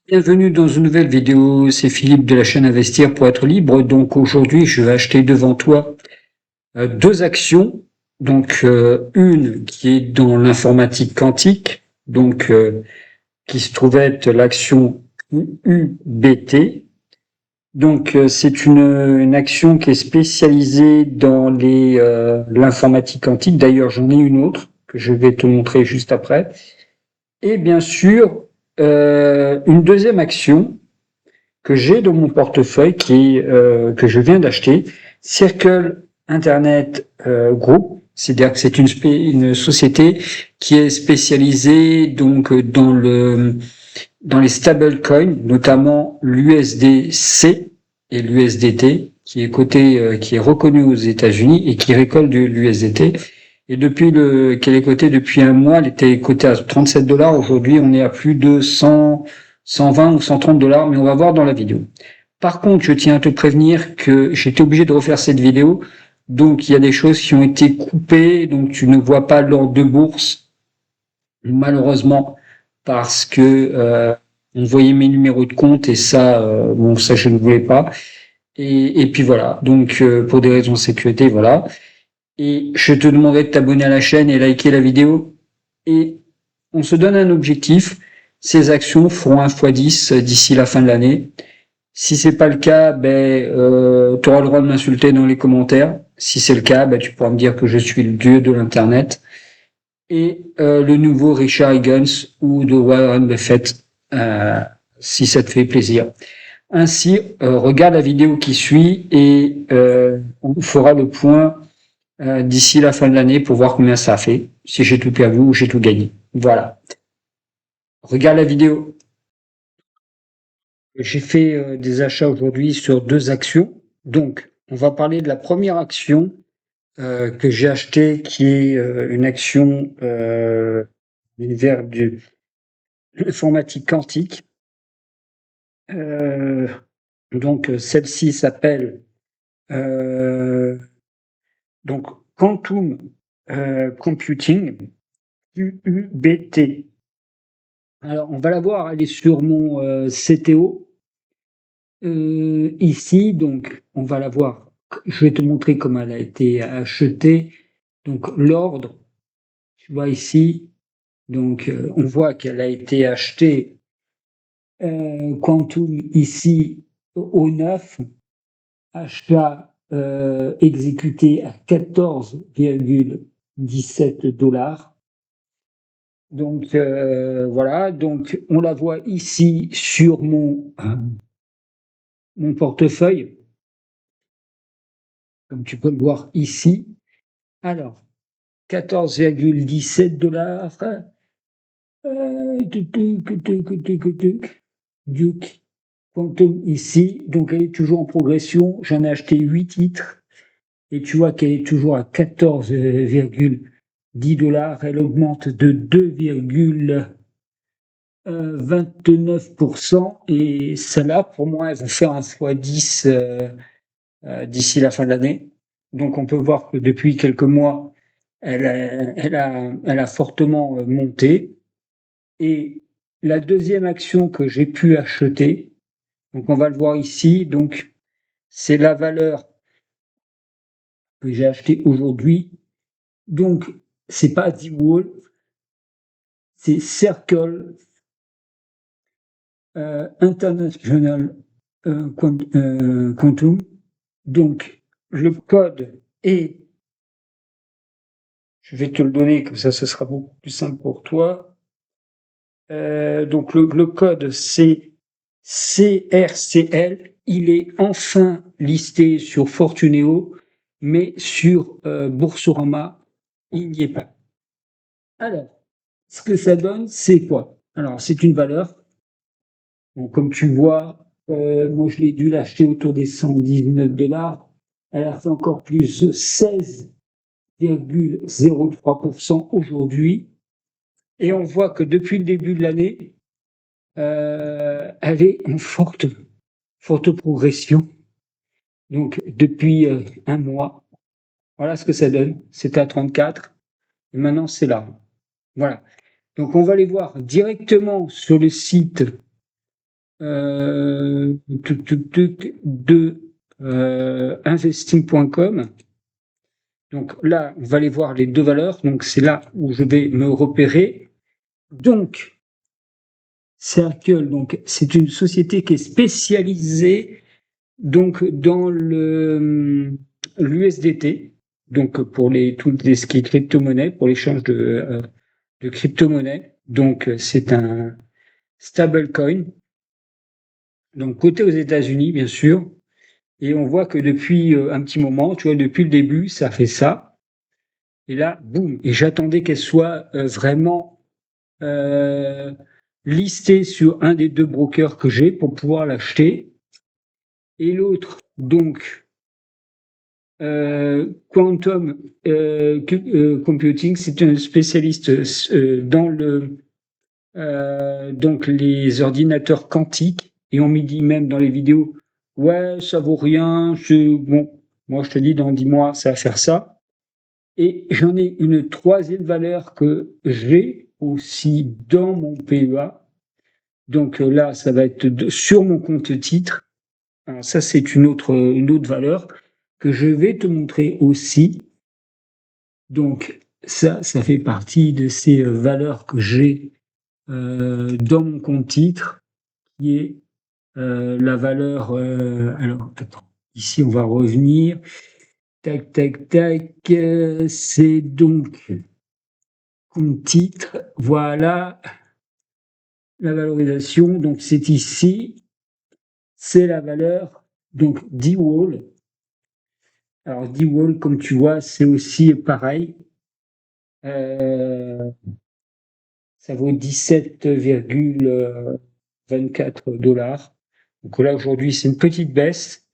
Bienvenue dans une nouvelle vidéo, c'est Philippe de la chaîne Investir pour être libre. Donc aujourd'hui, je vais acheter devant toi deux actions. Donc une qui est dans l'informatique quantique, donc qui se trouve être l'action UBT. Donc c'est une action qui est spécialisée dans l'informatique quantique. D'ailleurs, j'en ai une autre que je vais te montrer juste après. Et bien sûr, une deuxième action que j'ai dans mon portefeuille que je viens d'acheter, Circle Internet Group. C'est-à-dire que c'est une société qui est spécialisée donc dans les stablecoins, notamment l'USDC et l'USDT, qui est reconnu aux États-Unis et qui récolte de l'USDT. Et qu'elle est cotée depuis un mois, elle était cotée à 37 $. Aujourd'hui, on est à plus de 120 ou 130 $, mais on va voir dans la vidéo. Par contre, je tiens à te prévenir que j'étais obligé de refaire cette vidéo. Donc, il y a des choses qui ont été coupées, donc tu ne vois pas l'ordre de bourse, malheureusement, parce que on voyait mes numéros de compte et ça, bon, ça je ne voulais pas. Et puis voilà. Donc, pour des raisons de sécurité, voilà. Et je te demanderai de t'abonner à la chaîne et liker la vidéo. Et on se donne un objectif. Ces actions feront 1 x 10 d'ici la fin de l'année. Si c'est pas le cas, tu auras le droit de m'insulter dans les commentaires. Si c'est le cas, tu pourras me dire que je suis le dieu de l'internet. Et le nouveau Richard Higgins ou de Warren Buffett, si ça te fait plaisir. Ainsi, regarde la vidéo qui suit et on fera le point d'ici la fin de l'année pour voir combien ça a fait, si j'ai tout perdu ou j'ai tout gagné. Voilà. Regarde la vidéo. J'ai fait des achats aujourd'hui sur deux actions. Donc, on va parler de la première action que j'ai achetée, qui est une action l'univers de l'informatique quantique. Donc, celle-ci s'appelle donc Quantum Computing, QUBT. Alors, on va la voir, elle est sur mon CTO. Ici, donc, on va la voir. Je vais te montrer comment elle a été achetée. Donc, l'ordre, tu vois ici, donc, on voit qu'elle a été achetée Quantum ici au 9, achat exécuté à 14,17 $. Donc voilà, donc on la voit ici sur mon portefeuille, comme tu peux le voir ici. Alors, 14,17 $. Duke Quantum ici, donc elle est toujours en progression. J'en ai acheté 8 titres et tu vois qu'elle est toujours à 14,10 $. Elle augmente de 2,29% et celle-là, pour moi, elle va faire 1 x 10 d'ici la fin de l'année. Donc on peut voir que depuis quelques mois, elle a fortement monté. Et la deuxième action que j'ai pu acheter, donc on va le voir ici, donc c'est la valeur que j'ai achetée aujourd'hui. Donc c'est pas D-Wall, c'est Circle International Quantum. Donc le code est, je vais te le donner, comme ça ce sera beaucoup plus simple pour toi. Donc le code c'est CRCL. Il est enfin listé sur Fortuneo, mais sur Boursorama, il n'y est pas. Alors, ce que ça donne, c'est quoi? Alors, c'est une valeur. Donc, comme tu vois, moi je l'ai dû l'acheter autour des 119 $. Elle a fait encore plus de 16,03% aujourd'hui. Et on voit que depuis le début de l'année, elle est en forte progression. Donc, depuis un mois, voilà ce que ça donne. C'était à 34 et maintenant c'est là. Voilà. Donc, on va aller voir directement sur le site de investing.com. Donc là, on va aller voir les deux valeurs. Donc c'est là où je vais me repérer. Donc, Circle, donc c'est une société qui est spécialisée donc dans l'USDT, donc pour tout ce qui est crypto-monnaie, pour l'échange de crypto-monnaie. Donc c'est un stablecoin. Donc côté aux États-Unis, bien sûr. Et on voit que depuis un petit moment, tu vois, depuis le début, ça fait ça. Et là, boum. Et j'attendais qu'elle soit vraiment listée sur un des deux brokers que j'ai pour pouvoir l'acheter. Et l'autre, donc, Quantum Computing, c'est un spécialiste dans donc les ordinateurs quantiques. Et on me dit même dans les vidéos, ouais, ça vaut rien, bon, moi je te dis, dans 10 mois, ça va faire ça. Et j'en ai une troisième valeur que j'ai aussi dans mon PEA. Donc là, ça va être sur mon compte titre. Alors ça, c'est une autre valeur que je vais te montrer aussi. Donc ça fait partie de ces valeurs que j'ai dans mon compte titre, qui est la valeur. Alors, attends, ici, on va revenir. Tac, tac, tac. C'est donc compte titre. Voilà la valorisation. Donc, c'est ici. C'est la valeur. Donc, D-Wall. Alors, D-Wall, comme tu vois, c'est aussi pareil. Ça vaut 17,24 $. Donc là, aujourd'hui, c'est une petite baisse.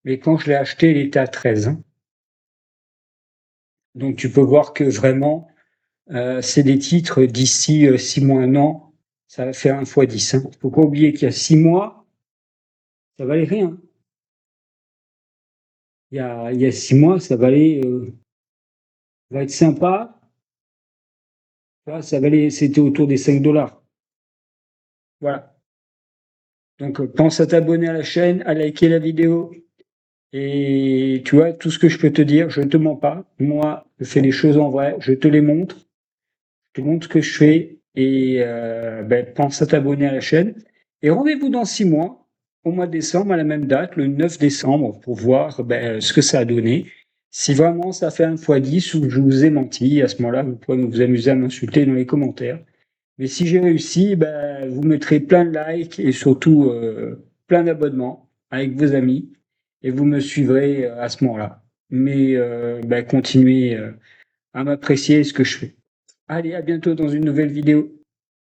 Mais quand je l'ai acheté, il était à 13. Donc tu peux voir que vraiment, c'est des titres d'ici 6 mois, 1 an, ça va faire 1 fois 10. Il ne faut pas oublier qu'il y a 6 mois, ça valait rien. Il y a 6 mois, ça valait, va être sympa. Ça valait, c'était autour des 5 $. Voilà. Donc pense à t'abonner à la chaîne, à liker la vidéo. Et tu vois, tout ce que je peux te dire, je ne te mens pas. Moi, je fais les choses en vrai, je te les montre. Je te montre ce que je fais et pense à t'abonner à la chaîne. Et rendez-vous dans 6 mois, au mois de décembre, à la même date, le 9 décembre, pour voir ce que ça a donné. Si vraiment ça fait 1 fois 10 ou que je vous ai menti, à ce moment-là, vous pourrez vous amuser à m'insulter dans les commentaires. Mais si j'ai réussi, vous mettrez plein de likes et surtout plein d'abonnements avec vos amis et vous me suivrez à ce moment-là. Mais continuez à m'apprécier ce que je fais. Allez, à bientôt dans une nouvelle vidéo.